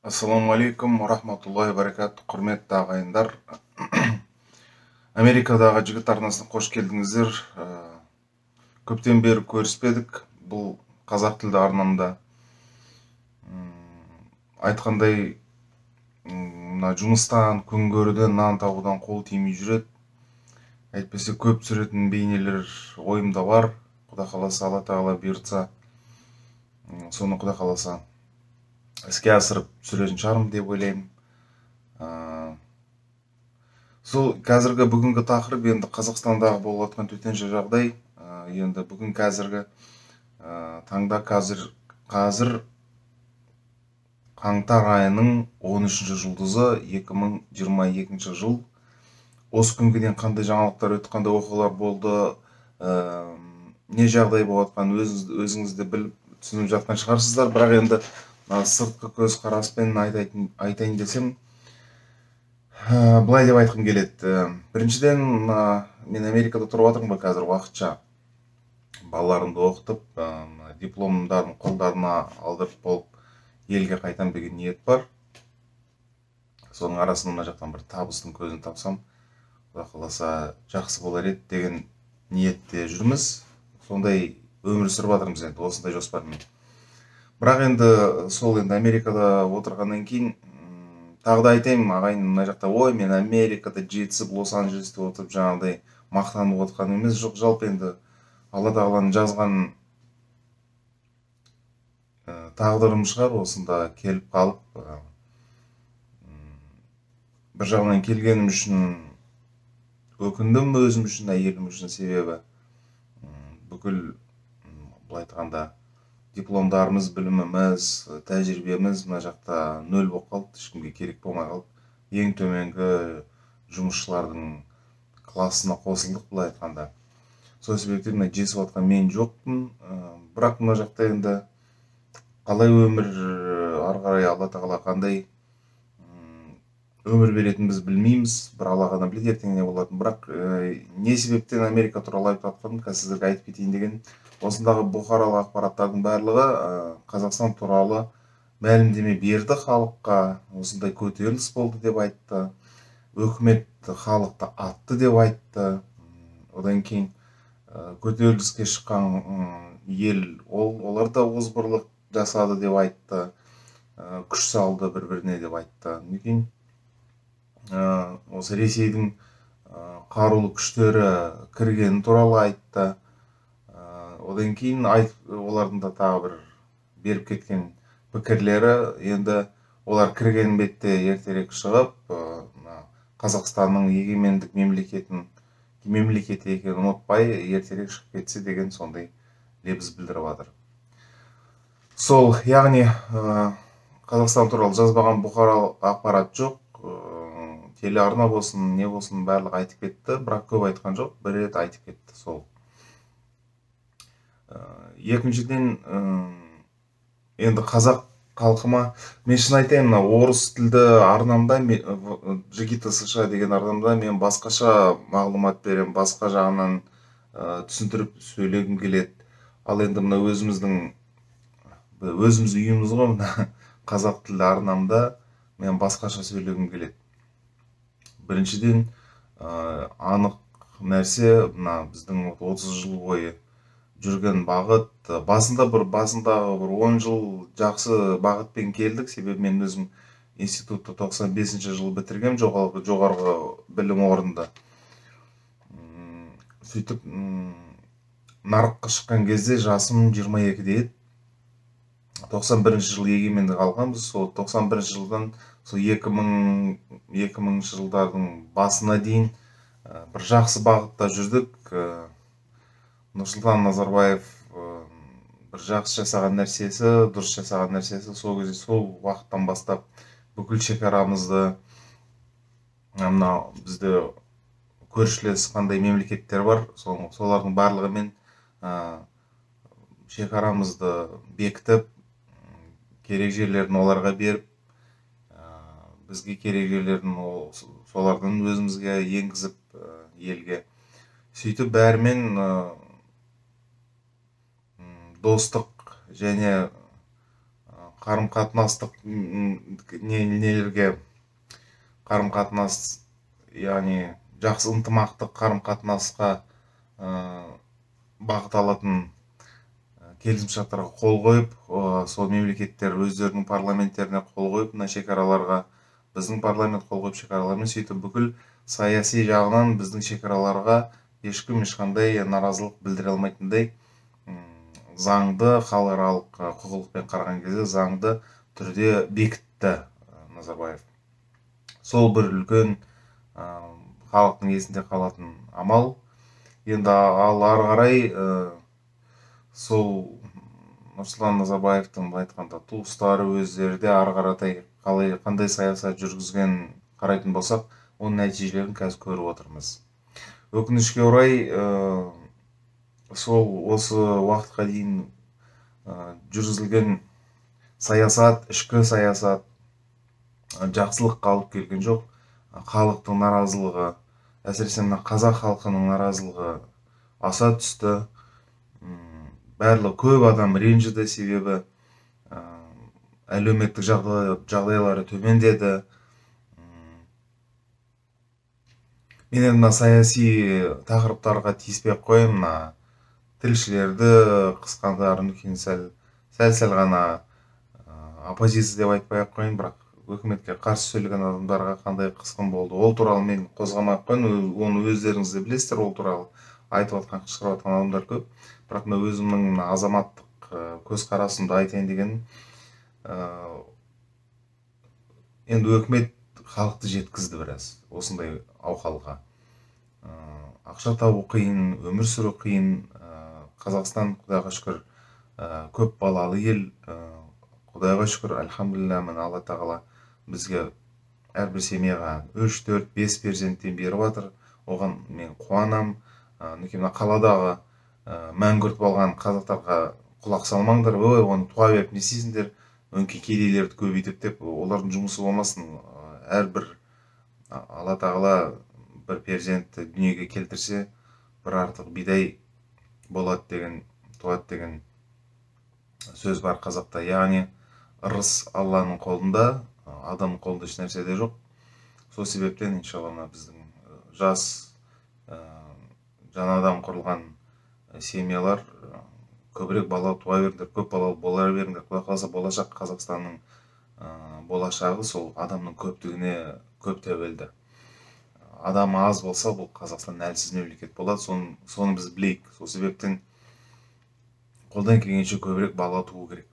Ассаламу алейкум, рахматуллахи баракату, құрметті ағайындар. Америкадағы жігіт арнасына қош келдіңіздер. Көптен бері көріспедік. Бұл қазақ тілді арнамда айтқандай, мына жұмыстан, күн көруден, нан табудан қол тимей жүреді. Әйтпесе көп түсіретін бейнелер ойымда бар. Құда қаласа, Алла тағала бұйыртса, соны Құда қаласа іске асырып түсіретін шығармын деп ойлаймын. Сол қазіргі бүгінгі тақырып енді Қазақстандағы болып жатқан төтенше жағдай. Енді бүгін қазіргі таңда қазір қаңтар айының 13-ші жұлдызы 2022 жыл. Осы күнге дейін қандай жаңалықтар өтті, қандай оқиғалар болды, не жағдай болып жатқан өзіңізді біліп түсініп жатқан шығарсыздар. Бірақ енді сыртқы көзқараспен айтайын десем, былай деп айтқым келеді. Біріншіден, мен Америкада тұрып жатырмын қазір уақытша. Балаларымды оқытып, дипломдарын қолдарына алдырып болып, елге қайтам деген ниет бар. Соның арасында мына жақтан бір табыстың көзін тапсам, Құда қаласа жақсы болар еді деген ниетте жүрміз. Сондай өмір сүріп жатырмыз енді, осындай жоспармен. Бірақ енді сол енді Америкада отырғаннан кейін тағы да айтайын, ағайын мына жақта, ой, мен Америкада жетісіп, Лос-Анджелесте отырып жаңағыдай мақтанып отқан емес. Жоқ, жалпы енді Алла тағаланың жазған тағдырым шығар, осында келіп қалып, бір жағынан келгенім үшін өкіндім, өзім үшін, әйелім үшін. Себебі бүкіл былай айтқанда дипломдарымыз, біліміміз, тәжірибеміз мына жақта нөл болып қалды, ешкімге керек болмай қалды. Ең төменгі жұмысшылардың классына қосылдық, былай айтқанда. Сол себептен жесіп жатқан мен жоқпын. Бірақ мына жақта енді қалай өмір ары қарай Алла тағала қандай өмір беретін біз білмейміз. Бір Алла ғана біледі ертең не болатынын. Бірақ не себептен Америка туралы айтып жатқанымды қазір сіздерге айтып кетейін деген. Осындағы бұқаралық ақпараттардың барлығы Қазақстан туралы мәлімдеме берді халыққа. Осындай көтеріліс болды деп айтты. Өкімет халықты атты деп айтты. Одан кейін көтеріліске шыққан ел, олар да озбырлық жасады деп айтты. Күш салды бір-біріне деп айтты. Некен осы Ресейдің қарулы күштері кіргені туралы айтты. Одан кейін олардың да тағы бір беріп кеткен пікірлері, енді олар кірген бетте ертерек шығып, Қазақстанның егемендік мемлекеті екенін ұмытпай ертерек шығып кетсе деген сондай лебіз білдіріп жатыр. Сол, яғни Қазақстан туралы жазбаған бұқаралық ақпарат жоқ. Телеарна болсын, не болсын барлығы айтып кетті, бірақ көп айтқан жоқ, бір рет айтып кетті. Сол. Екіншіден, енді қазақ халқыма, мен шын айтайын, орыс тілді арнамда, Жигита США деген арнамда мен басқаша мағлұмат берем, басқа жағынан түсіндіріп сөйлегім келеді. Ал енді мына өзіміз үйіміз ғой, мына қазақ тілді арнамда мен басқаша сөйлегім келеді. Біріншіден, анық нәрсе, мына біздің 30 жыл бойы жүрген бағыт, басындағы бір 10 жыл жақсы бағытпен келдік. Себебі мен өзім институтты 95-ші жылы бітіргем, жоғарғы білім орнында. Сөйтіп, нарыққа шыққан кезде жасым 22-де еді. 91-ші жылы егемендік алғанбыз. Сол 91-ші жылдан 2000-ші жылдардың басына дейін бір жақсы бағытта жүрдік. Нұрсұлтан Назарбаев бір жақсы жасаған нәрсесі, дұрыс жасаған нәрсесі, сол кезде, сол уақыттан бастап бүкіл шекарамызды, бізде көршілес қандай мемлекеттер бар, солардың барлығымен шекарамызды бекітіп, керек жерлерін оларға беріп, бізге керек жерлерін солардан өзімізге енгізіп елге. Сөйтіп бәрімен достық және қарым-қатынастық нелерге қарым-қатынас, яғни жақсы ынтымақтық қарым-қатынасқа бағыт алатын келісімшарттарға қол қойып, сол мемлекеттер өздерінің парламенттеріне қол қойып, мына шекараларға біздің парламент қол қойып шекаралармен, сөйтіп бүкіл саяси жағынан біздің шекараларға ешкім ешқандай наразылық білдіре алмайтындай заңды, халықаралық құқықпен қараған кезде заңды түрде бекітті Назарбаев. Сол бір үлкен халықтың есінде қалатын амал. Енді ал ары қарай сол Нұрсұлтан Назарбаевтың айтқанда туыстары өздері де ары қаратай қандай саясат жүргізген қарайтын болсақ, оның нәтижелерін қазір көріп отырмыз. Өкінішке орай сол осы уақытқа дейін жүргізілген саясат, ішкі саясат жақсылыққа алып келген жоқ. Халықтың наразылығы, әсіресе мына қазақ халқының наразылығы аса түсті. Барлығы көп адам ренжіді, себебі әлеуметтік жағдайлары төмендеді. Мен мына саяси тақырыптарға тиіспей қойым, мына тілшілерді қысқандарын сәл ғана оппозиция деп айтпай қойын, бірақ өкіметке қарсы сөйлеген адамдарға қандай қысқын болды, ол туралы мен қозғамай қойын. Оны өздеріңіз де білесіздер, ол туралы айтып жатқан, қышқырып жатқан адамдар көп. Бірақ мен өзімнің азаматтық көзқарасымды айтайын дегенім, енді өкімет халықты жеткізді біраз осындай ауқалға. Ақша табу қиын, өмір сүру қиын. Қазақстан, құдайға шүкір, көп балалы ел. Құдайға шүкір, альхамдулилля, мен Алла тағала бізге әрбір семьяға 3, 4, 5 перзенттен беріп жатыр. Оған мен қуанам. Мына қаладағы мәңгүрт болған қазақтарға құлақ салмаңдар, оны туа беріп не істейсіңдер, өңкей кедейлерді көбейтіп деп, олардың жұмысы болмасын. Әрбір Алла тағала бір перзентті дүниеге келтірсе, бір артық бидай болады деген, туады деген сөз бар қазақта. Яғни ырыс Алланың қолында, адамның қолында еш нәрсе де жоқ. Сол себептен иншалла біздің жас жаңадан құрылған семьялар көбірек бала туа беріңдер, көп балалы бола беріңдер. Құдай қаласа болашақ Қазақстанның болашағы сол адамның көптігіне көп тәуелді. Адам аз болса, бұл Қазақстан әлсіз мемлекет болады. Соны біз білейік. Сол себептен қолдан келгенше көбірек бала туу керек.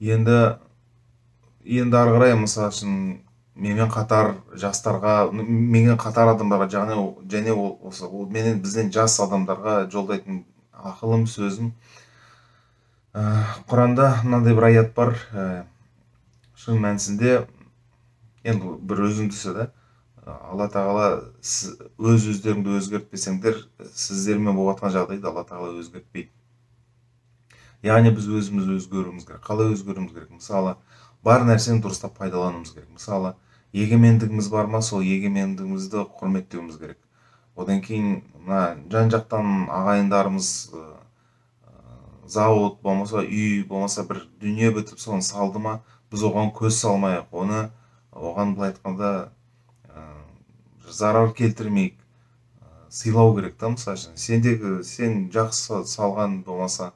Енді ары қарай, мысалы үшін, менен қатар жастарға, менен қатар адамдарға, және менен бізден жас адамдарға жолдайтын ақылым, сөзім. Құранда мынандай бір аят бар. Шын мәнісінде, енді бір өзіндісі да, Алла тағала өздеріңді өзгертпесеңдер, сіздермен болатын жағдайды Алла тағала өзгертпейді. Яғни біз өзіміз өзгеруіміз керек. Қалай өзгеруіміз керек? Мысалы, бар нәрсені дұрыстап пайдалануымыз керек. Мысалы, егемендігіміз бар ма, сол егемендігімізді құрметтеуіміз керек. Одан кейін жан-жақтан ағайындарымыз зауыт болмаса, үй болмаса, бір дүние бітіп соны салды ма, біз оған көз салмайық. Оған былай айтқанда зарар келтірмейік, сыйлау керек та. Мысалы, сен жақсы салған болмаса,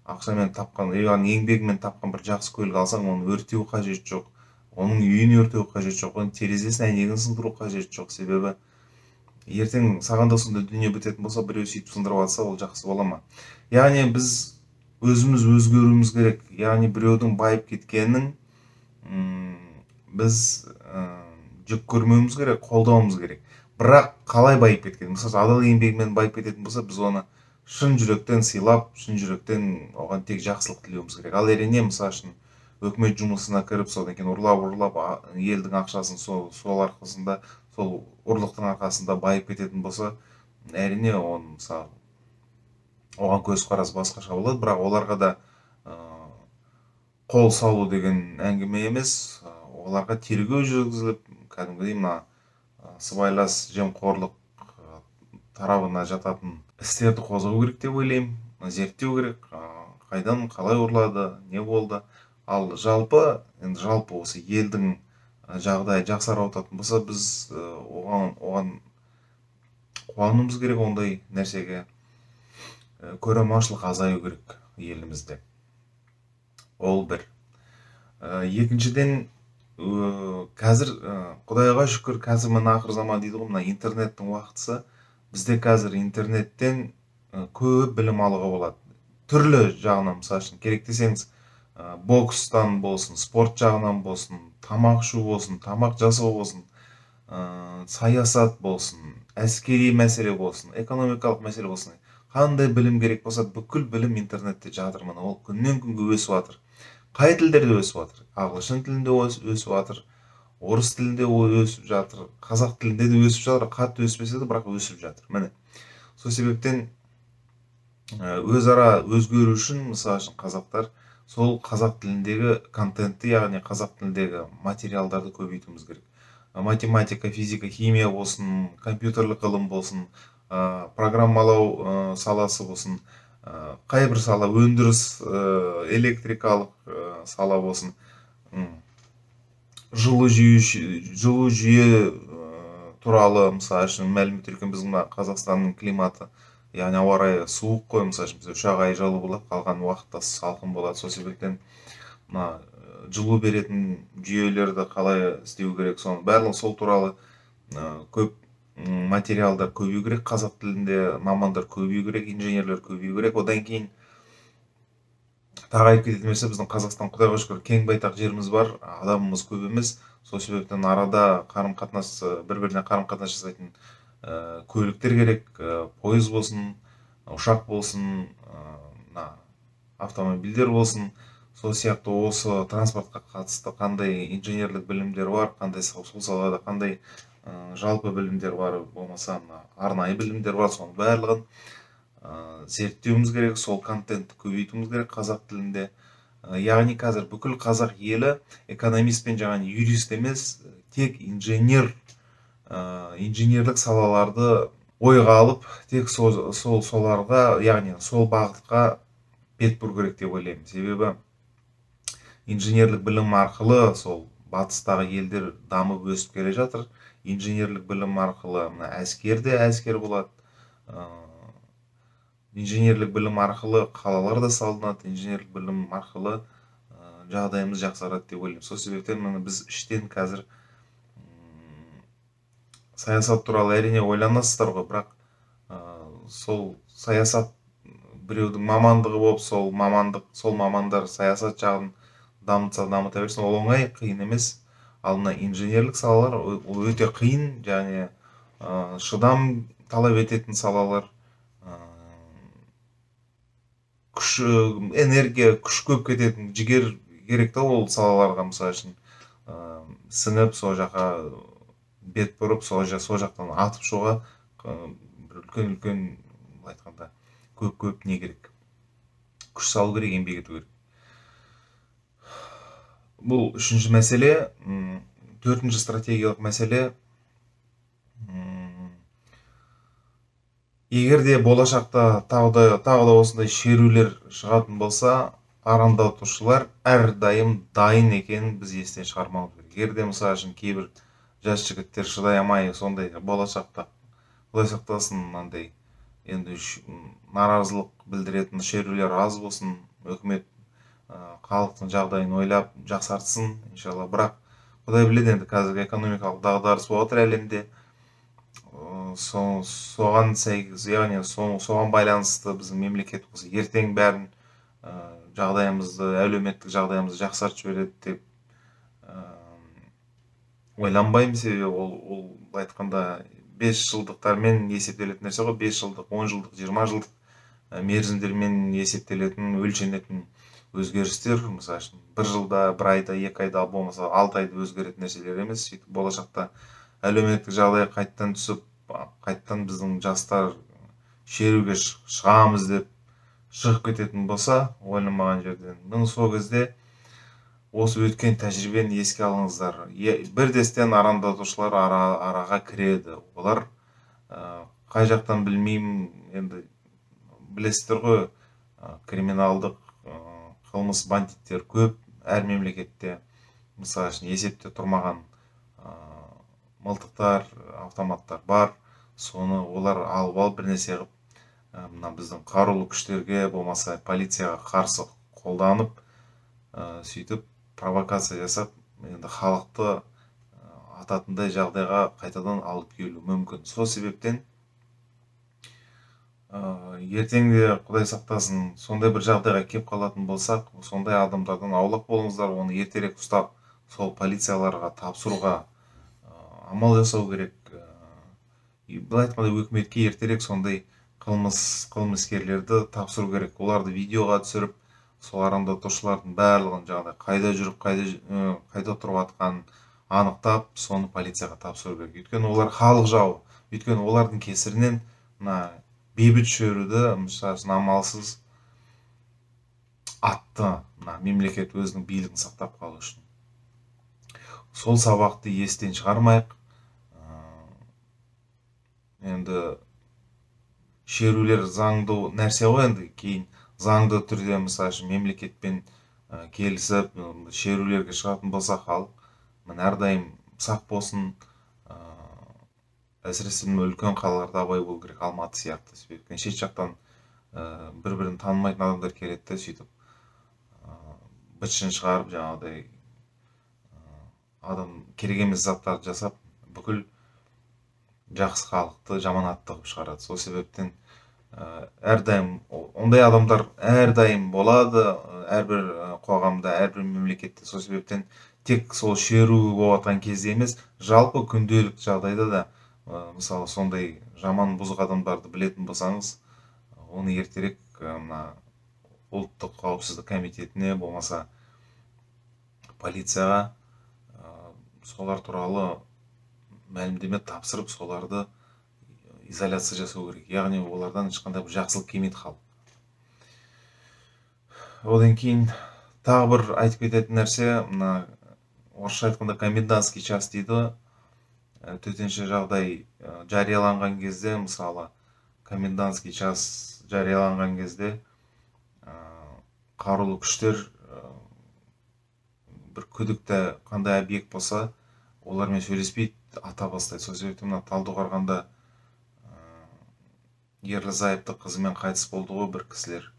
ақшамен тапқан, еңбегімен тапқан бір жақсы көлік алсаң, оны өртеу қажет жоқ, оның үйін өртеу қажет жоқ, оның терезесін, әйнегін сындыру қажет жоқ. Себебі ертең саған да сондай дүние бітетін болса, біреу сөйтіп сындырып алса, ол жақсы бола ма? Яғни біз өзіміз өзгеруіміз керек. Яғни біреудің байып кеткенін біз жүк көрмеуіміз керек, қолдауымыз керек. Бірақ қалай байып кеткен? Мысалы, адал еңбегімен байып кететін болса, біз оны шын жүректен сыйлап, шын жүректен оған тек жақсылық тілеуіміз керек. Ал әрине, мысалы үшін, өкімет жұмысына кіріп, содан кейін ұрлап елдің ақшасын сол арқасында, сол ұрлықтың арқасында байып кететін болса, әрине оған көзқарас басқаша болады. Бірақ оларға да қол салу деген әңгіме емес. Оларға тергеу жүргізіліп, кәдімгідей сыбайлас жемқорлық тарабына жататын істерді қозғау керек деп ойлаймын, зерттеу керек. қайдан қалай ұрлады, не болды. Ал жалпы осы елдің жағдайы жақсарып жататын болса, біз оған қуануымыз керек. Ондай нәрсеге көреалмаушылық азаю керек елімізде. Ол бір. Екіншіден, қазір құдайға шүкір, қазір мына ақыр заман дейді ғой, мына интернеттің уақытысы. Бізде қазір интернеттен көп білім алуға болады. Түрлі жағынан, мысалы үшін керек десеңіз, бокстан болсын, спорт жағынан болсын, тамақ ішу болсын, тамақ жасау болсын, саясат болсын, әскери мәселе болсын, экономикалық мәселе болсын. Қандай білім керек болса, бүкіл білім интернетте жатыр. Мына ол күннен күнге өсіп жатыр. Қай тілдерде өсіп жатыр? Ағылшын тілінде өсіп жатыр, орыс тілінде өсіп жатыр, қазақ тілінде де өсіп жатыр. Қатты өспесе де, бірақ өсіп жатыр. Міне, сол себептен өзара өзгеру үшін, мысалы үшін қазақтар сол қазақ тіліндегі контентті, яғни қазақ тіліндегі материалдарды көбейтуіміз керек. Математика, физика, химия болсын, компьютерлік ғылым болсын, программалау саласы болсын, қай бір сала, өндіріс, электрикалық сала болсын, жылу жүйе туралы, мысалы үшін мәлімет үлкен. Біздің Қазақстанның климаты, яғни ауа райы суық қой, мысалы үшін 3 ай жылы болады, қалған уақытта салқын болады. Сол себептен жылу беретін жүйелерді қалай істеу керек, соның барлығы сол туралы көп материалдар көбею керек. Қазақ тілінде мамандар көбею керек, инженерлер көбею керек. Одан кейін тағайып кететін нәрсе, біздің Қазақстан құдайға шүкір кең байтақ жеріміз бар, адамымыз көп емес. Сол себептен арада қарым-қатынас, бір-біріне қарым-қатынас жасайтын көліктер керек, пойыз болсын, ұшақ болсын, автомобильдер болсын. Сол сияқты осы транспортқа қатысты қандай инженерлік білімдер бар, қандай сол салада қандай жалпы білімдер бар, болмаса арнайы білімдер бар, соның барлығын зерттеуіміз керек, сол контентті көбейтуіміз керек қазақ тілінде. Яғни қазір бүкіл қазақ елі экономист пен жаңағы юрист емес, тек инженерлік салаларды ойға алып, тек соларға, яғни сол бағытқа бет бұру керек деп ойлаймын. Себебі инженерлік білім арқылы сол батыстағы елдер дамып өсіп келе жатыр. Инженерлік білім арқылы әскерде әскер болады. Инженерлік білім арқылы қалалар да салынады. Инженерлік білім арқылы жағдайымыз жақсарады деп ойлаймын. Сол себептен біз іштен қазір саясат туралы әрине ойланасыздар ғой, бірақ сол саясат біреудің мамандығы болып, сол мамандар саясат жағын дамыта берсін, ол оңай, қиын емес. Ал мына инженерлік салалар ол өте қиын, және шыдам талап ететін салалар. Энергия, күш көп кететін, жігер керек та ол салаларға. Мысалы үшін сіңіп, сол жаққа бет бұрып, сол жақтан атып шығуға үлкен айтқанда көп не керек, күш салу керек, еңбек ету керек. Бұл үшінші мәселе. Төртінші стратегиялық мәселе, егер де болашақта тағы да осындай шерулер шығатын болса, арандатушылар әрдайым дайын екенін біз естен шығармауымыз керек. Егер де мысалы үшін кейбір жас жігіттер шыдай алмай, сондай болашақта Құдай сақтасын, мынандай енді наразылық білдіретін шерулер аз болсын, үкімет халықтың жағдайын ойлап жақсартсын, иншалла. Бірақ Құдай біледі, енді қазіргі экономикалық дағдарыс болып жатыр әлемде. Соған сәйкес, яғни соған байланысты біздің мемлекет болса ертең бәрін жағдайымызды, әлеуметтік жағдайымызды жақсартып жібереді деп ойланбаймын. Себебі ол айтқанда 5 жылдықтармен есептелетін нәрсе ғой. 5 жылдық, 10 жылдық, 20 жылдық мерзімдермен есептелетін, өлшенетін өзгерістер. Мысалы үшін 1 жылда, 1 айда, 2 айда, болмаса 6 айда өзгеретін нәрселер емес. Сөйтіп болашақта әлеуметтік жағдай қайттан түсіп, қайттан біздің жастар шеруге шығамыз деп шығып кететін болса, ойланбаған жерден, сол кезде осы өткен тәжірибені еске алыңыздар. Бірдестен арандатушылар араға кіреді. Олар қай жақтан білмеймін, енді білесіздер ғой, криминалдық кылмыс бандиттер көп әр мемлекетте. Мысалы үшін есепте тұрмаған мылтықтар, автоматтар бар. Соны олар алып алып бір нәрсе қылып, мына біздің қарулы күштерге болмаса полицияға қарсы қолданып, сөйтіп провокация жасап, енді халықты ататындай жағдайға қайтадан алып келу мүмкін. Сол себептен ертеңде Құдай сақтасын сондай бір жағдайға келіп қалатын болсақ, сондай адамдардан аулақ болыңыздар, оны ертерек ұстап, сол полицияларға тапсыруға амал жасау керек. Былай айтқанда өкіметке ертерек сондай қылмыскерлерді тапсыру керек. Оларды видеоға түсіріп, сол арандатушылардың барлығын жаңағыдай қайда жүріп, қайда тұрып атқанын анықтап, соны полицияға тапсыру керек. Өйткені олар халық жауы. Өйткені олардың кесірінен мына бейбіт шеруді, мысалы үшін амалсыз атты мына мемлекет өзінің билігін сақтап қалу үшін. Сол сабақты естен шығармайық. Енді шерулер заңды нәрсе ғой, енді кейін заңды түрде мысалы үшін мемлекетпен келісіп шерулерге шығатын болса халық, әрдайым сақ болсын. Әсіресе үлкен қалаларда абай болу керек, Алматы сияқты. Себебі шет жақтан бір-бірін танымайтын адамдар келеді де, сөйтіп бытшын шығарып, жаңағыдай адам керек емес заттарды жасап, бүкіл жақсы халықты жаман атты қылып шығарады. Сол себептен әрдайым ондай адамдар әрдайым болады, әрбір қоғамда, әрбір мемлекетте. Сол себептен тек сол шеру болып жатқан кезде емес, жалпы күнделікті жағдайда да мысалы сондай жаман бұзық адамдарды білетін болсаңыз, оны ертерек мына ұлттық қауіпсіздік комитетіне болмаса полицияға солар туралы мәлімдеме тапсырып, соларды изоляция жасау керек. Яғни олардан ешқандай бір жақсылық келмейді халық. Одан кейін тағы бір айтып кететін нәрсе, мына орысша айтқанда комендантский час дейді. Төтенше жағдай жарияланған кезде, мысалы комендантский час жарияланған кезде қарулы күштер бір күдікті қандай объект болса, олармен сөйлеспейді, ата бастайды. Сол себептен мына Талдықорғанда ерлі-зайыпты қызымен қайтыс болды ғой бір кісілер.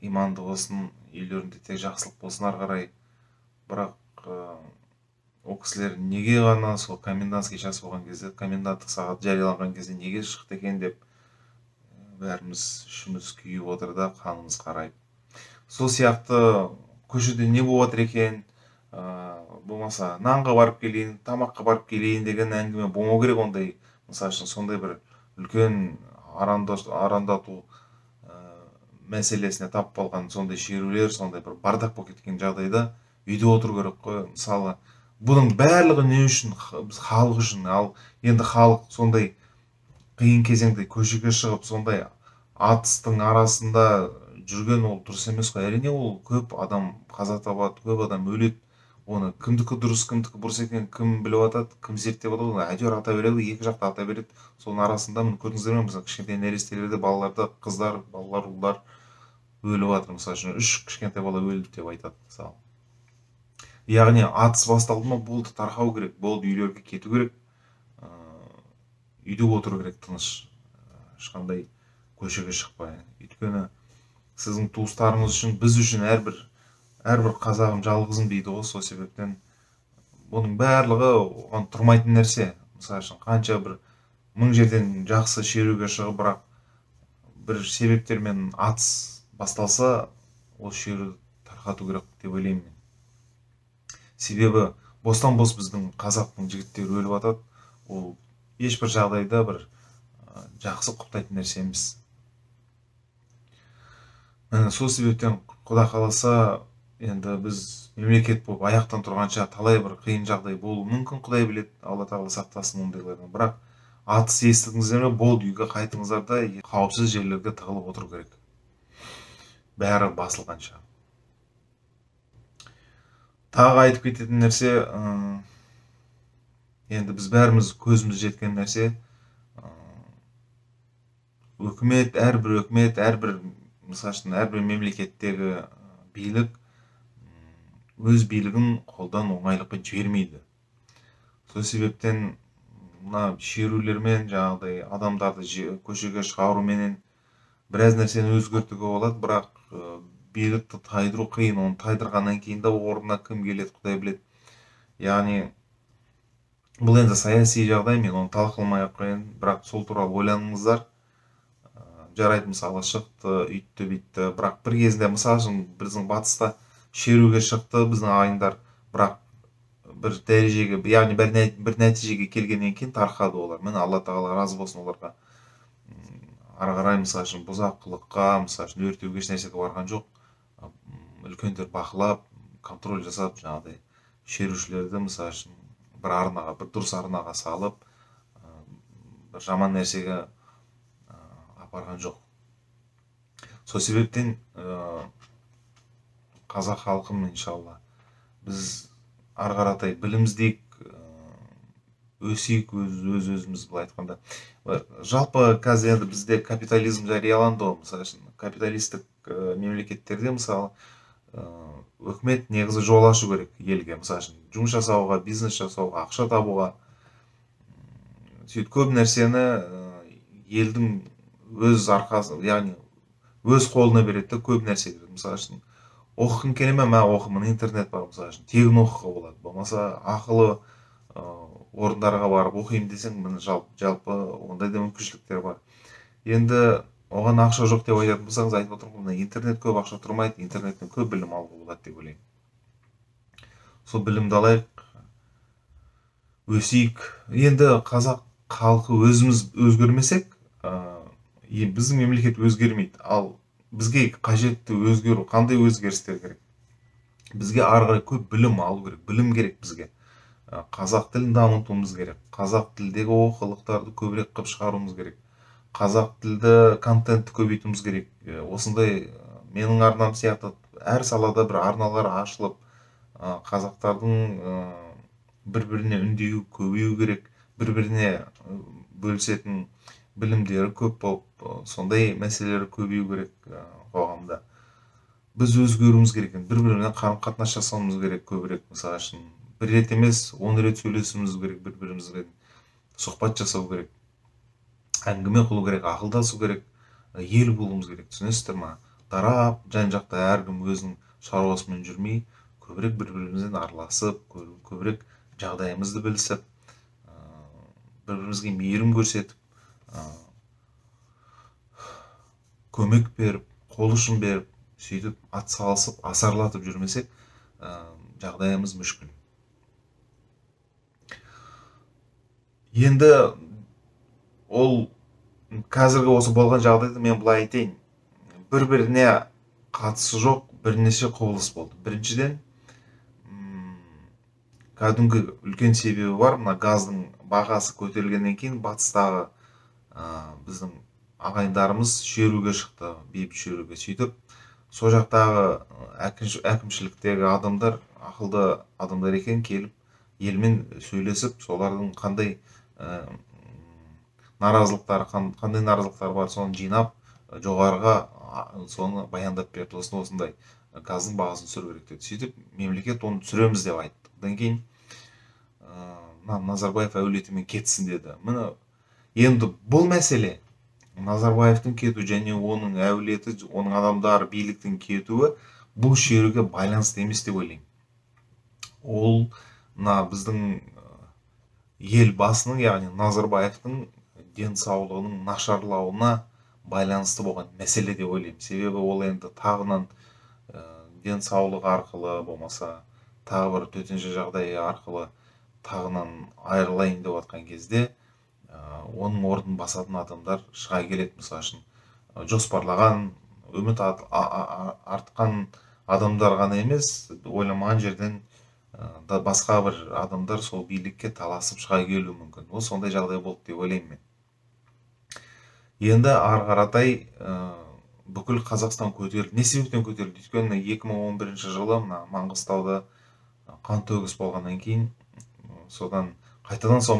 Иманды болсын, үйлерінде тек жақсылық болсын ары қарай. Бірақ ол кісілер неге ғана сол комендантский час болған кезде, коменданттық сағат жарияланған кезде неге шықты екен деп бәріміз ішіміз күйіп отыр да, қанымыз қарайып. Сол сияқты көшеде не болып жатыр екен, болмаса нанға барып келейін, тамаққа барып келейін деген әңгіме болмау керек. Ондай, мысалы үшін сондай бір үлкен арандату мәселесіне тап болған сондай шерулер, сондай бір бардақ болып кеткен жағдайда үйде отыру керек қой. Мысалы бұның барлығы не үшін? Біз халық үшін. Ал енді халық сондай қиын кезеңде көшеге шығып, сондай атыстың арасында жүрген ол дұрыс емес қой. Әрине ол көп адам қаза табады, көп адам өледі. Оны кімдікі дұрыс, кімдікі бұрыс екенін кім біліп жатады, кім зерттеп жатады, әйтеуір ата береді, екі жақта ата береді. Соның арасында міне көрдіңіздер ме, мысалы кішкентай нәрестелерде, балаларда, қыздар, балалар, ұлдар өліп жатыр. Мысалы үшін 3 кішкентай бала өлді деп айтады мысалы. Яғни атыс басталды ма, болды, тарқау керек, болды, үйлерге кету керек, үйде отыру керек тыныш, ешқандай көшеге шықпай. Өйткені сіздің туыстарыңыз үшін, біз үшін әрбір қазағым жалғызым дейді ғой. Сол себептен бұның барлығы оған тұрмайтын нәрсе. Мысалы үшін қанша бір 1000 жерден жақсы шеруге шығып, бірақ бір себептермен атыс басталса, ол шеруді тарқату керек деп ойлаймын мен. Себебі бостан-бос біздің қазақтың жігіттері өліп жатады. Ол ешбір жағдайда бір жақсы құптайтын нәрсе емес. Сол себептен Құда қаласа, енді біз мемлекет болып аяқтан тұрғанша талай бір қиын жағдай болуы мүмкін, Құдай біледі, Алла тағала сақтасын ондайлардан. Бірақ атыс естідіңіздер ме, болды, үйге қайтыңыздар да қауіпсіз жерлерге тығылып отыру керек. Бәрі басылғанша. Тағы айтып кететін нәрсе, енді біз бәріміз көзіміз жеткен нәрсе, үкімет, әрбір мысалы үшін әрбір мемлекеттегі бийлик өз бийлигин колдон оңайлыкка жибермейди. Сол себептен мына шерүүлер менен жанагыдай адамдарды көчөгө чыгаруу менен бир аз нерсени өзгөртүүгө болот, бирок бийликти тайдыруу кыйын. Onu тайдыргандан кийин да ордуна ким келет, Кудай билет. Яғни бул энди саясий жагдай, мен onu талкууламай ак коеюн, бирок сол тууралуу ойланыңыздар. Жарайт, мисалы чыкты, үйтті бүйтті, бирок бир кезинде мисалы үчүн биздин батыста шерүүгө чыкты биздин айымдар, бирок bir derecege, yani bir neticege kelgenden keyin tarqады олар. Мен Алла Тағала разы болсын оларға. Ары карай мисалы үчүн бузакылыкка, мисалы үчүн өртөөгө эч нерсеге барган жок. Үлкөндөр бакылап, контроль жасап, жанагыдай шерүүчүлөрдү мисалы үчүн bir арнага, bir дурус арнага салып, bir жаман нерсеге апарган жок. Сол себептен казак халкым иншалла биз ары каратай билим издейик, өсүйүк өзүбүз былай айтканда. Жалпы қазір енді бізде капитализм жарыяланды ғой. Мысалы үшін капиталисттік мемлекеттерде мысалы өкмет негізі жол ашу керек елге. Мысалы үшін жұмыс жасауға, бизнес жасауға, ақша табуға. Сөйтіп көп нәрсені елдің өз арқасы, яғни өз қолына береді, көп нәрсе береді. Мысалы үшін оқығың келе ме, оқымын, интернет бар, мысалы үшін тегін оқуға болады. Болмаса ақылы орындарға барып оқимын десең, міне жалпы ондай да мүмкіншіліктер бар. Енді оған ақша жоқ деп айтатын болсаңыз, айтып отырмын, интернет көп ақша тұрмайды, интернеттен көп білім алуға болады деп ойлаймын. Сол білімді алайық, өсейік. Енді қазақ халқы өзіміз өзгермесек, біздің мемлекет өзгермейді. Ал бізге қажетті өзгеру, қандай өзгерістер керек? Бізге ары қарай көп білім алу керек, білім керек бізге. Қазақ тілін дамытуымыз керек. Қазақ тілдегі оқулықтарды көбірек қылып шығаруымыз керек. Қазақ тілді контентті көбейтуіміз керек. Осындай менің арнам сияқты әр салада бір арналар ашылып, қазақтардың бір-біріне үндеуі көбею керек, бір-біріне бөлісетін білімдері көп болып, сондай мәселелер көбею керек қоғамда. Біз өзгеруіміз керек, бір-біріне қарым-қатынас жасауымыз керек көбірек. Мысалы үшін бір рет емес, 10 рет сөйлесуіміз керек, бір-бірімізге сұхбат жасау керек, әңгіме қылу керек, ақылдасу керек, ел болуымыз керек. Түсінесіздер ма? Тарап, жан-жақта әркім өзінің шаруасымен жүрмей, көбірек бір-бірімізден араласып, көбірек жағдайымызды білісіп, бір-бірімізге мейірім көрсетіп, көмек беріп, қол ұшын беріп, сөйтіп ат салысып, асарлатып жүрмесек, жағдайымыз мүшкіл. Енді ол қазіргі осы болған жағдайды мен былай айтайын. Бір-біріне қатысы жоқ бірнеше құбылыс болды. Біріншіден, кәдімгі үлкен себебі бар. Мына газдың бағасы көтерілгеннен кейін батыстағы біздің ағайындарымыз шеруге шықты, бейбіт шеруге. Сөйтіп, сол жақтағы әкімшіліктегі адамдар, ақылды адамдар екен, келіп елмен сөйлесіп, солардың қандай наразылықтар бар, соны жинап, жоғарыға соны баяндап берді. Осындай газдың бағасын түсіру керек деді. Сөйтіп, мемлекет оны түсіреміз деп айтты. Одан кейін Назарбаев әулетімен кетсін деді. Міне, енді бұл мәселе Назарбаевтың кету және оның әулеті, оның адамдары биліктің кетуі бұл шеруге байланысты емес деп ойлаймын. Ол біздің ел басының, яғни Назарбаевтың денсаулығының нашарлауына байланысты болған мәселе деп ойлаймын. Себебі ол енді тағынан денсаулығы арқылы, болмаса тағы бір төтенше жағдай арқылы тағынан айырылайын деп жатқан кезде оның орнын басатын адамдар шыға келеді. Мысалы үшін жоспарлаған, үміт артқан адамдар ғана емес, ойламаған жерден басқа бір адамдар сол билікке таласып шыға келуі мүмкін. Ол сондай жағдай болды деп ойлаймын мен. Енді ары қаратай бүкіл Қазақстан көтерілді. Не себептен көтерілді? Өйткені 2011 жылы Маңғыстауда қантөгіс болғаннан кейін, содан қайтадан сол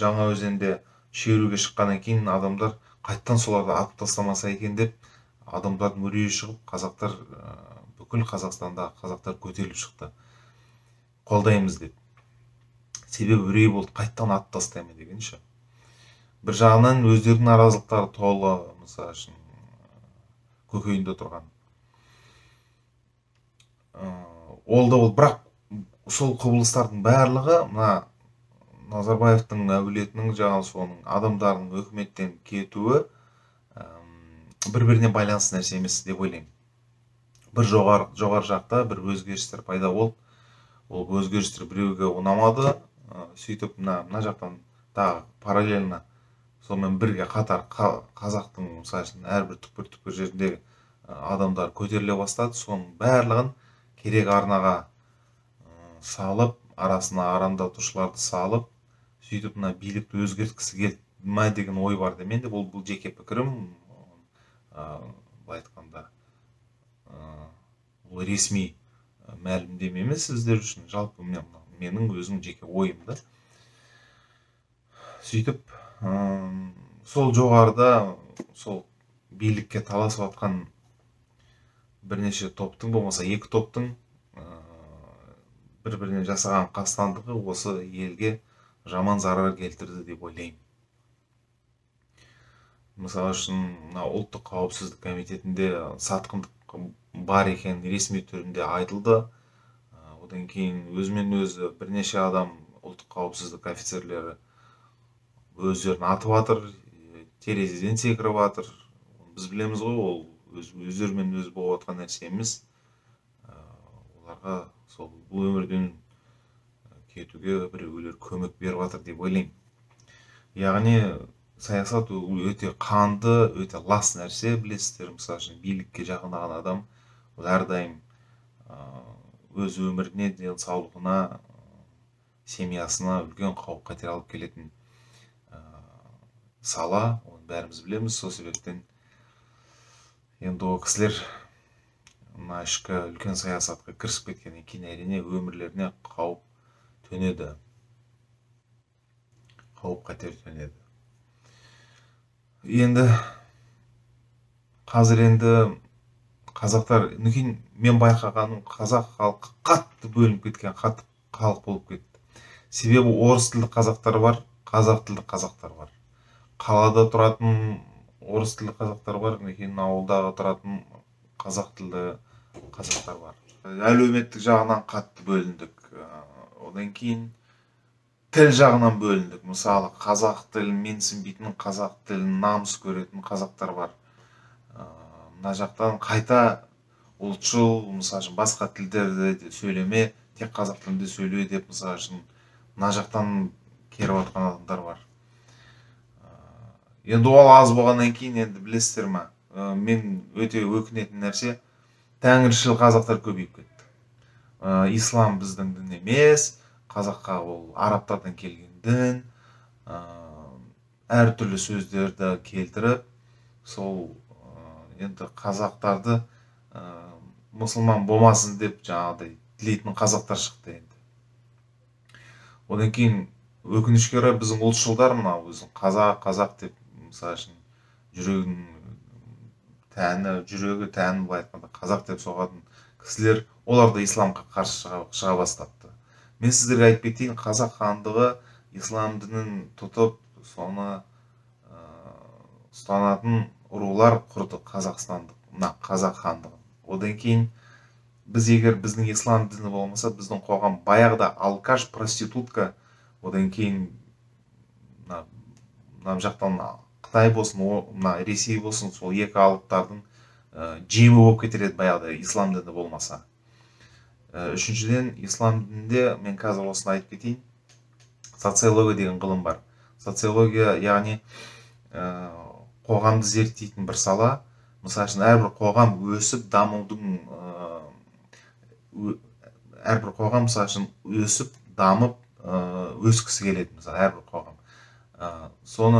Жаңаөзенде шеруге шыққаннан кейін адамдар қайтадан соларды атып тастамаса екен деп, адамдардың үрейі шығып, қазақтар бүкіл Қазақстандағы қазақтар көтеріліп шықты, қолдаймыз деп. Себебі үрей болды, қайттан ат тастаймын дегенше. Бір жағынан өздерінің наразылықтары толы, мысалы үшін көкейінде тұрған. Ол бірақ сол құбылыстардың барлығы мына Назарбаевтың әулетінің жаңағы соның адамдардың өкіметтен кетуі бір-біріне байланысты нәрсе емес деп ойлаймын. Бір жоғары жақта бір өзгерістер пайда болды. Ол өзгерістер біреуге ұнамады. Сөйтіп мына жақтан тағы параллельно сонымен бірге қатар қазақтың мысалы үшін әрбір түкпір жеріндегі адамдар көтеріле бастады. Соның барлығын керек арнаға салып, арасына арандатушыларды салып, сөйтіп мына билікті өзгерткісі келді ма деген ой бар да менде. Бұл жеке пікірім. Былай айтқанда бұл ресми мәлімдеме емес сіздер үшін, жалпы менің өзім жеке ойым да. Сөйтіп сол жоғарыда сол билікке таласып жатқан бірнеше топтың, болмаса екі топтың бір-біріне жасаған қастандығы осы елге жаман зарар келтірді деп ойлаймын. Мысалы үшін ұлттық қауіпсіздік комитетінде сатқындық бар екен ресми түрінде айтылды. Одан кейін өзімен өзі бірнеше адам ұлттық қауіпсіздік офицерлері өздерін атып жатыр, терезеден секіріп жатыр. Біз білеміз ғой, ол өздерімен өзі болып жатқан нәрсе емес. Оларға бұл өмірден кетуге біреулер көмек беріп жатыр деп ойлаймын. Яғни саясат өте қанды, өте лас нәрсе, білесіздер. Мысалы үшін билікке жақындаған адам ол әрдайым өз өміріне, денсаулығына, семьясына үлкен қауіп қатер алып келетін сала, оны бәріміз білеміз. Сол себептен енді ол кісілер мына ішкі үлкен саясатқа кірісіп кеткеннен кейін әрине өмірлеріне қауіп төнеді, қауіп қатер төнеді. Енді қазір қазақтар, мен байқағаным, қазақ халқы қатты бөлініп кеткен халық болып кетті. Себебі орыс тілді қазақтар бар, қазақ тілді қазақтар бар. Қалада тұратын орыс тілді қазақтар бар, ауылдағы тұратын қазақ тілді қазақтар бар. Әлеуметтік жағынан қатты бөліндік. Одан кейін тіл жағынан бөліндік. Мысалы, қазақ тілін менсінбейтін, қазақ тілін намыс көретін қазақтар бар. Мына жақтан қайта ұлтшыл, мысалы, басқа тілдерді сөйлеме, тек қазақ тілінде сөйле деп, мысалы, мына жақтан керіп жатқан адамдар бар. Енді ол аз болғаннан кейін, енді білесіздер ма, мен өте өкінетін нәрсе, тәңіршіл қазақтар көбейіп кетті. Ислам біздің дін емес, қазаққа ол арабтардан келген дін, әртүрлі сөздерді келтіріп, сол енді қазақтарды мұсылман болмасын деп жаңағыдай тілейтін қазақтар шықты енді. Одан кейін өкінішке орай біздің ұлтшылдар мынау өзін қазақ деп, мысалы үшін жүрегі тәні былай айтқанда қазақ деп соғатын кісілер, олар да исламға қарсы шыға бастапты. Мен сіздерге айтып кетейін, қазақ хандығы ислам дінін тұтып, соны ұстанатын рулар құрды Қазақстандық, қазақ хандығын. Одан кейін біз егер біздің ислам діні болмаса, біздің қоғам баяғыда алкаш, проститутка, одан кейін мына жақтан Қытай болсын, Ресей болсын, сол екі алыптардың жемі болып кетер еді баяғыда ислам діні болмаса. Үшіншіден, ислам дінінде, мен қазір осыны айтып кетейін, социология деген ғылым бар. Социология, яғни қоғамды зерттейтін бір сала. Мысалы үшін әрбір қоғам өсіп дамудың, әрбір қоғам мысалы үшін өсіп дамып өскісі келеді, мысалы әрбір қоғам. Сол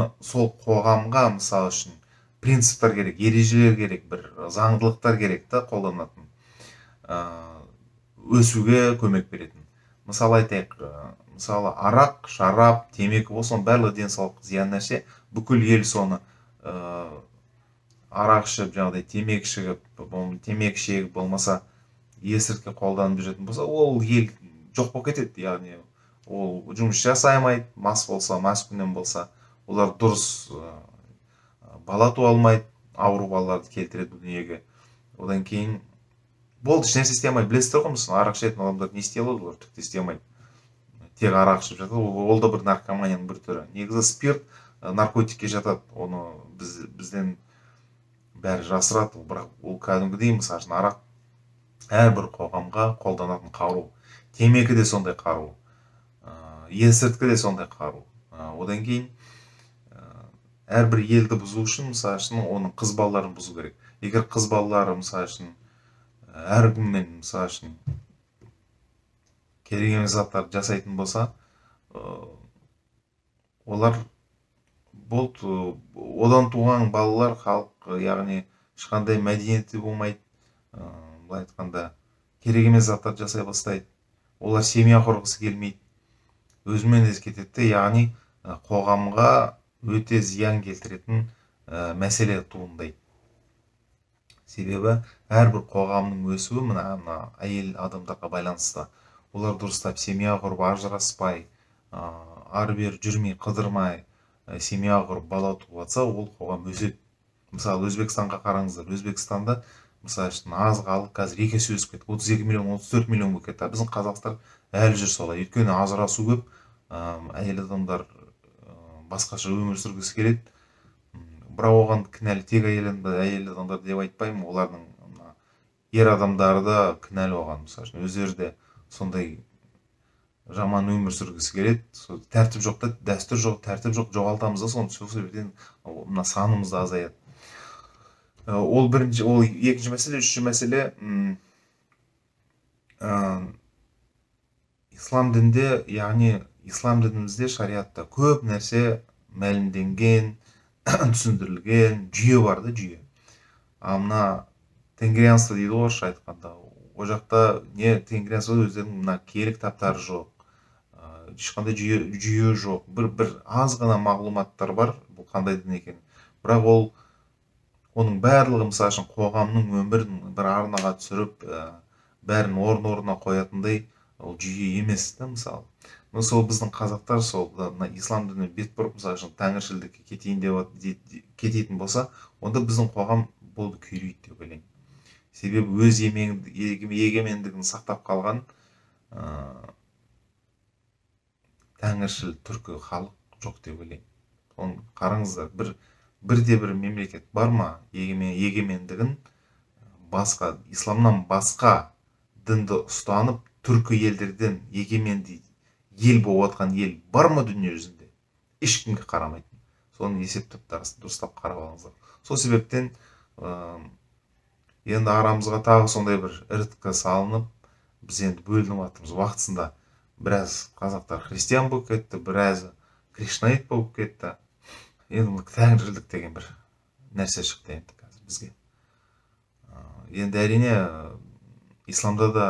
қоғамға мысалы үшін принциптер керек, ережелер керек, бір заңдылықтар керек та қолданатын, өсуге көмек беретін. Мысалы айтайық, мысалы арақ, шарап, темекі болсын, барлығы денсаулыққа зиян нәрсе. Бүкіл ел соны арақ ішіп, жаңағыдай темекі шегіп болмаса есірткі қолданып жүретін болса, ол ел жоқ болып кетеді. Яғни ол жұмыс жасай алмайды, мас болса, маскүнем болса, олар дұрыс бала туа алмайды, ауру балаларды келтіреді дүниеге. Одан кейін болды, ешнәрсе істей алмайды. Білесіздер ғой, мысалы арақ ішетін адамдар не істей алады, олар түк те істей алмайды. Тек арақ ішіп жатады, ол да бір наркоманияның бір түрі. Негізі спирт наркотикке жатады, оны бізден бәрі жасырады, бірақ ол кәдімгідей, мысалы үшін арақ әрбір қоғамға қолданатын қару. Темекі де сондай қару, есірткі де сондай қару. Одан кейін әрбір елді бұзу үшін, мысалы үшін, оның қыз балаларын бұзу керек. Егер қыз балалары, мысалы үшін, әркіммен, мысалы үшін, керек емес заттарды жасайтын болса, олар болды, одан туған балалар халық, яғни ешқандай мәдениеті болмайды, былай айтқанда керек емес заттарды жасай бастайды. Олар семья құрғысы келмейді, өзімен ез кетеді, яғни қоғамға өте зиян келтіретін мәселе туындайды. Себебі әрбір қоғамның өсуі мына әйел адамдарға байланысты. Олар дұрыстап семья құрып, ажыраспай, ары-бері жүрмей, қыдырмай, семья құрып бала туып жатса, ол қоғам өседі. Мысалы Өзбекстанға қараңыздар. Өзбекстанда мысалы үшін аз халық қазір 2 есе өсіп кетті. 32 миллион, 34 миллион болып кетті. Біздің қазақтар әлі жүр солай. Өйткені ажырасу көп, әйел адамдар басқаша өмір сүргісі келеді. Бірақ оған кінәлі тек әйел адамдар деп айтпаймын, олардың ер адамдары да кінәлі оған. Мысалы үшін өздері де сондай жаман өмір сүргісі келеді. Тәртіп жоқ та, дәстүр жоқ, тәртіп жоқ, жоғалтамыз да, сол себептен мына санымыз да азаяды. Ол бірінші, ол екінші мәселе. Үшінші мәселе, ислам дінде, яғни ислам дінімізде, шариатта көп нәрсе мәлімденген, түсіндірілген жүйе бар да, жүйе. Мына тенгрианство дейді орысша айтқанда, о жақта не тенгрианство өздерінің мына киелі кітаптары жоқ, ешқандай жүйе жоқ, бір аз ғана мағлұматтар бар, бұл қандай дін екен. Бірақ оның барлығы, мысалы үшін, қоғамның өмірін бір арнаға түсіріп, бәрін орнына қоятындай ол жүйе емес та, мысалы. Сол біздің қазақтар сол ислам дініне бет бұрып, мысалы үшін, тәңіршілдікке кететін болса, онда біздің қоғам болды күйрейді деп ойлаймын. Себебі өз егемендігін сақтап қалған тәңіршіл түркі халық жоқ деп ойлаймын. Оны қараңыздар, бірде-бір мемлекет бар ма егемендігін басқа, исламнан басқа дінді ұстанып, түркі елдерден егеменді ел болып жатқан ел бар ма дүние жүзінде? Ешкімге қарамайтын. Соны есептеп дұрыстап қарап алыңыздар. Сол себептен енді арамызға тағы сондай бір іріткі салынып, біз енді бөлініп жатырмыз. Уақытысында біраз қазақтар христиан болып кетті, біраз кришнаит болып кетті. Енді тәңіршілдік деген бір нәрсе шықты енді қазір бізге. Енді әрине исламда да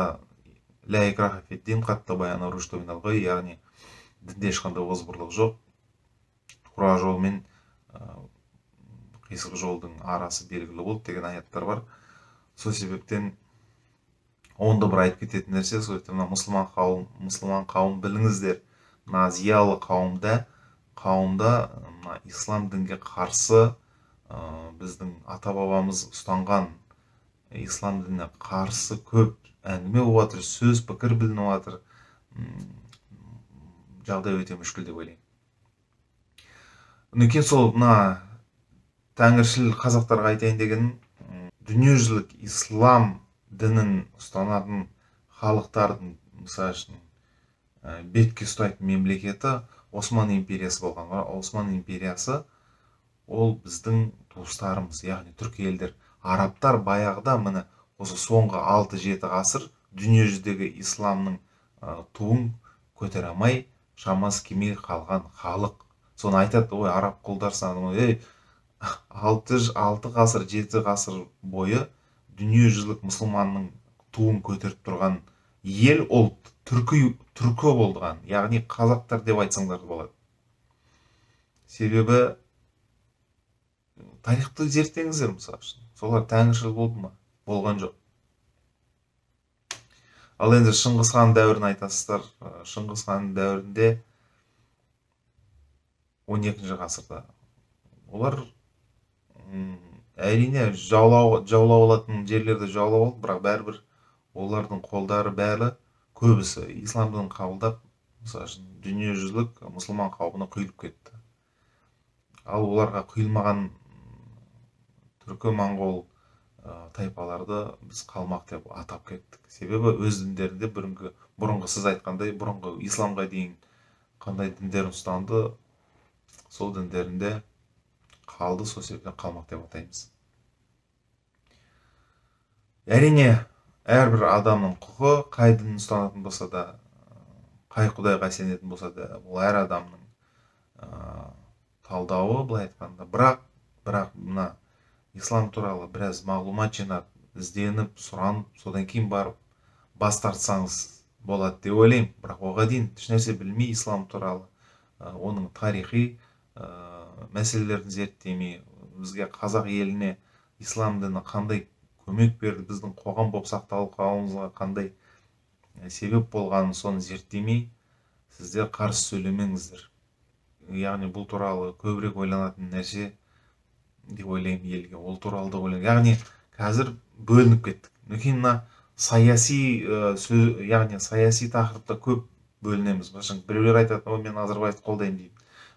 ля икраха фид-дин, қад табаяна рушду минал ғой, яғни дінде ешқандай озбырлық жоқ. Тура жол мен қисық жолдың арасы белгілі болды деген аяттар бар. Сол себептен онда бір айтып кететін нәрсе, сол себептен мұсылман қауым біліңіздер, мына зиялы қауымда ислам дінге қарсы, біздің ата-бабамыз ұстанған ислам дініне қарсы көп әңгіме болып жатыр, сөз, пікір білініп жатыр. Жағдай өте мүшкіл деп ойлаймын. Өйткені сол мына тәңіршіл қазақтарға айтайын дегенім, дүниежүзілік ислам дінін ұстанатын халықтардың, мысалы үшін, бетке ұстайтын мемлекеті Осман империясы болған. Осман империясы ол біздің туыстарымыз, яғни түркі елдер. Арабтар баяғыда міне осы соңғы 6-7 ғасыр дүниежүзідегі исламның туын көтере алмай, шамасы келмей қалған халық. Соны айтады, ой, араб құлдар саны, 6 ғасыр, 7 ғасыр бойы дүниежүзілік мұсылманның туын көтеріп тұрған ел ол түркі болған, яғни қазақтар деп айтсаңдар болады. Себебі тарихты зерттеңіздер, мысалы үшін. Солар тәңіршіл болды ма? Болған жоқ. Ал енді Шыңғыс хан дәуірін айтасыздар. Шыңғыс хан дәуірінде 12 ғасырда олар әрине жаулап алатын жерлерді жаулап алды, бірақ бәрібір олардың қолдары бәрі көбісі ислам дінін қабылдап, мысалы үшін дүниежүзілік мұсылман қауымына құйылып кетті. Ал оларға құйылмаған түркі моңғол тайпаларды біз қалмақ деп атап кеттік. Себебі өз діндерінде бұрынғы сіз айтқандай бұрынғы исламға дейін қандай діндерін ұстанды, сол діндерінде қалды, сол себептен қалмақ деп атаймыз. Әрине, әрбір адамның құқы, қай дінін ұстанатын болса да, қай құдайға сенетін болса да, ол әр адамның талдауы, былай айтқанда. Бірақ мына ислам туралы біраз мағлұмат жинап, ізденіп, сұранып, содан кейін барып бас тартсаңыз болады деп ойлаймын. Бірақ оған дейін ешнәрсе білмей ислам туралы, оның тарихи мәселелерін зерттемей, бізге қазақ еліне ислам діні қандай көмек берді, біздің қоғам болып сақталып қалуымызға қандай себеп болғанын соны зерттемей, сіздер қарсы сөйлемеңіздер. Яғни бұл туралы көбірек ойланатын нәрсе деп ойлаймын елге, ол туралы да ойлаймын. Яғни қазір бөлініп кеттік. Мына саяси яғни саяси тақырыпта көп бөлінеміз. Біреулер айтады, мен Назарбаевты қолдаймын дейді.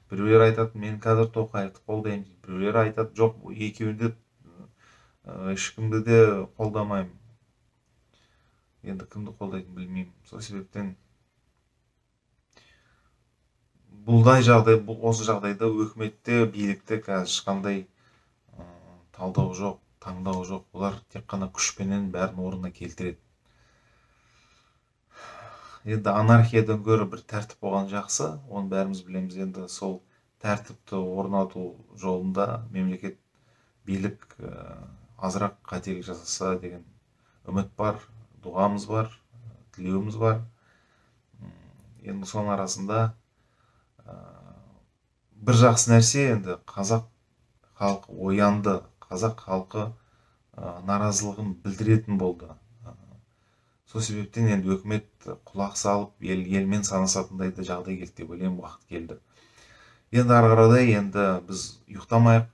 Біреулер айтады, мен қазір Тоқаевты қолдаймын дейді. Біреулер айтады, жоқ, екеуінде ешкімді де қолдамаймын. Енді кімді қолдайтын білмеймін. Сол себептен осы жағдайда өкіметте, билікте қазір ешқандай талдау жоқ, таңдау жоқ. Олар тек қана күшпенен бәрін орнына келтіреді. Енді анархиядан гөрі бір тәртіп болған жақсы, оны бәріміз білеміз. Енді сол тәртіпті орнату жолында мемлекет, билік азырақ қателік жасаса деген үміт бар, дұғамыз бар, тілеуіміз бар. Енді соның арасында бір жақсы нәрсе, енді қазақ халқы оянды, қазақ халқы наразылығын білдіретін болды. Сол себептен енді өкімет құлақ салып, елмен санасатындай да жағдай келді деп ойлаймын, уақыт келді. Енді ары қарай енді біз ұйықтамайық,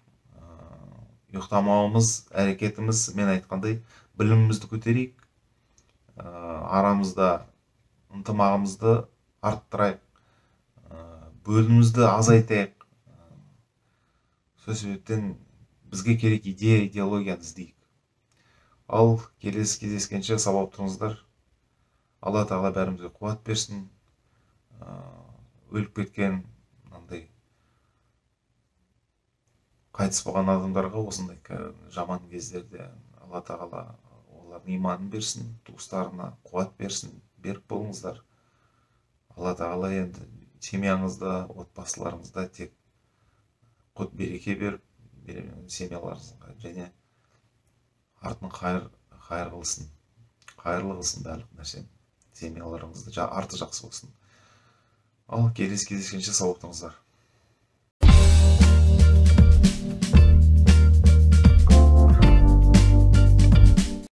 ұйықтамауымыз, әрекетіміз, мен айтқандай, білімімізді көтерейік, арамызда ынтымағымызды арттырайық, бөлімімізді азайтайық. Сол себептен бізге керек идеологияны іздейік. Ал келесі кездескенше сау болып тұрыңыздар. Алла тағала бәрімізге қуат берсін. Өліп кеткен, қайтыс болған адамдарға осындай жаман кездерде Алла тағала олардың иманын берсін, туыстарына қуат берсін, берік болыңыздар. Алла тағала енді семьяңызда, отбасыларыңызда тек құт береке беріп, семьяларыңызға және артын қайырлы қылсын барлық нәрсе. Семьяларыңызды арты жақсы болсын. Ал келесі кездескенше сау болыңыздар.